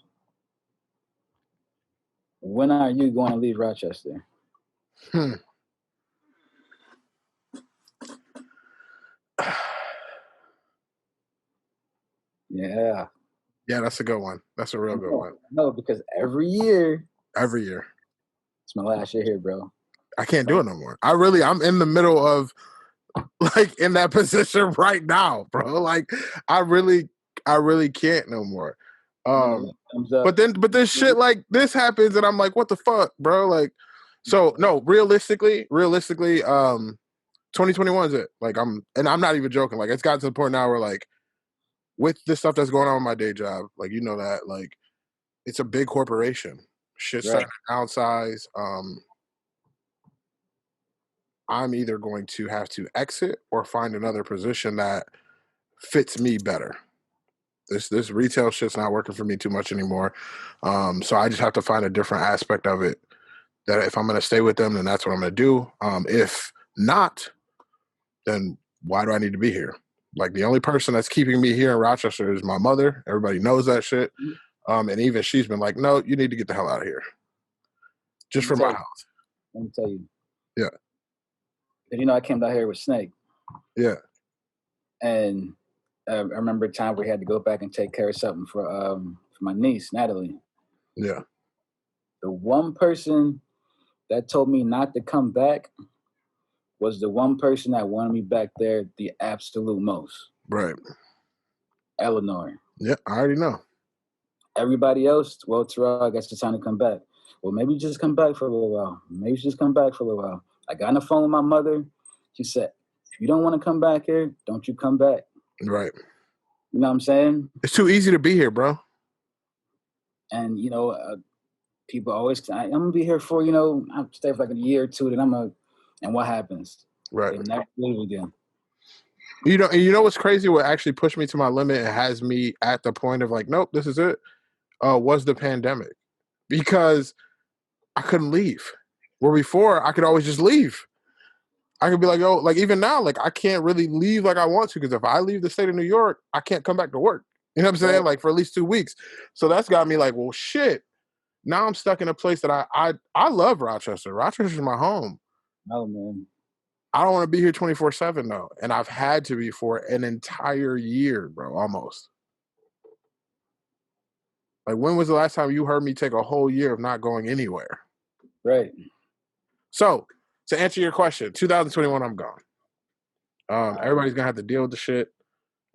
when are you going to leave Rochester? Yeah. Yeah, that's a good one. That's a real good one. No, because every year. It's my last year here, bro. I can't do it no more. I'm in the middle of, like, in that position right now, bro. Like, I really can't no more. But then shit like this happens, and I'm like, what the fuck, bro? Like, so no, realistically, 2021 is it. Like, I'm not even joking. Like, it's gotten to the point now where, like, with the stuff that's going on with my day job, like, that, like, it's a big corporation. Shit's starting to downsize. I'm either going to have to exit or find another position that fits me better. This retail shit's not working for me too much anymore. So I just have to find a different aspect of it, that if I'm going to stay with them, then that's what I'm going to do. If not, then why do I need to be here? Like, the only person that's keeping me here in Rochester is my mother. Everybody knows that shit. And even she's been like, no, you need to get the hell out of here. Just for my health. Let me tell you. Yeah. Because, I came down here with Snake. Yeah. And I remember a time we had to go back and take care of something for my niece, Natalie. Yeah. The one person that told me not to come back was the one person that wanted me back there the absolute most. Right. Eleanor. Yeah, I already know. Everybody else, well, Terrell, I guess it's time to come back. Well, maybe just come back for a little while. Maybe just come back for a little while. I got on the phone with my mother. She said, if you don't want to come back here, don't you come back. Right. You know what I'm saying? It's too easy to be here, bro. And, people always, I'm going to be here for, I'll stay for like a year or two, then and what happens? Right. They never leave again. You know what's crazy? What actually pushed me to my limit and has me at the point of like, nope, this is it, was the pandemic. Because I couldn't leave. Where before, I could always just leave. I could be like, oh, like even now, like I can't really leave like I want to, because if I leave the state of New York, I can't come back to work. You know what I'm saying? Right. Like for at least 2 weeks. So that's got me like, well, shit. Now I'm stuck in a place that I love Rochester. Rochester's my home. Oh, man. I don't want to be here 24/7 though. And I've had to be for an entire year, bro, almost. Like when was the last time you heard me take a whole year of not going anywhere? Right. So to answer your question, 2021, I'm gone. Everybody's gonna have to deal with the shit.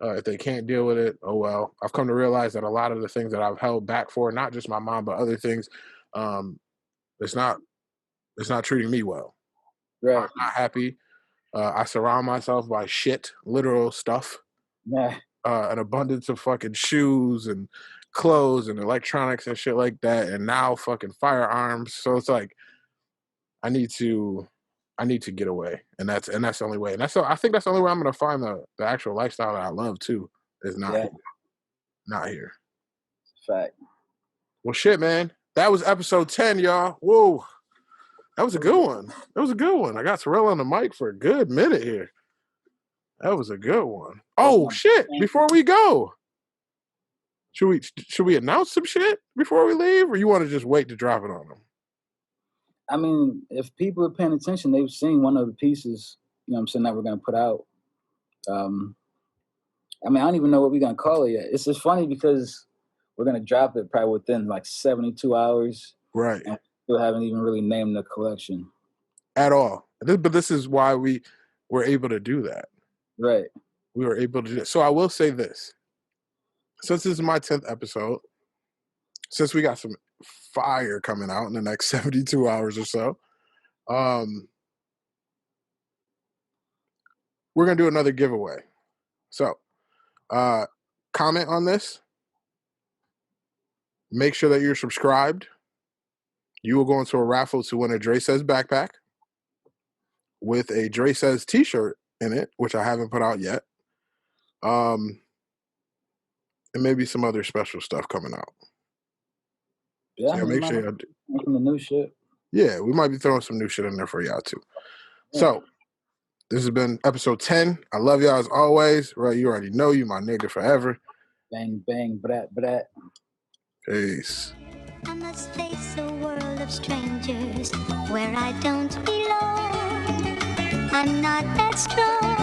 If they can't deal with it, oh well. I've come to realize that a lot of the things that I've held back for, not just my mom, but other things, it's not treating me well. Right. I'm not happy. I surround myself by shit, literal stuff. Yeah. An abundance of fucking shoes and clothes and electronics and shit like that, and now fucking firearms. So it's like I need to get away, and that's the only way. And I think that's the only way I'm gonna find the actual lifestyle that I love too. Is not here. Fact. Well, shit, man. That was episode 10, y'all. Whoa. That was a good one. I got Terrell on the mic for a good minute here. That was a good one. Oh, shit. Before we go, should we announce some shit before we leave, or you want to just wait to drop it on them? I mean, if people are paying attention, they've seen one of the pieces, that we're going to put out. I don't even know what we're going to call it yet. It's just funny because we're going to drop it probably within like 72 hours. Right. And we still haven't even really named the collection. At all. But this is why we were able to do that. Right. We were able to do that. So I will say this. Since this is my 10th episode, since we got some fire coming out in the next 72 hours or so, we're going to do another giveaway. So, comment on this. Make sure that you're subscribed. You will go into a raffle to win a DreSays backpack with a DreSays t-shirt in it, which I haven't put out yet. And maybe some other special stuff coming out. Yeah, so make sure making the new shit. Yeah, we might be throwing some new shit in there for y'all too. Yeah. So this has been episode 10. I love y'all as always. Right, you already know you my nigga forever. Bang, bang, brat, brat. Peace. I must face a world of strangers where I don't belong. I'm not that strong.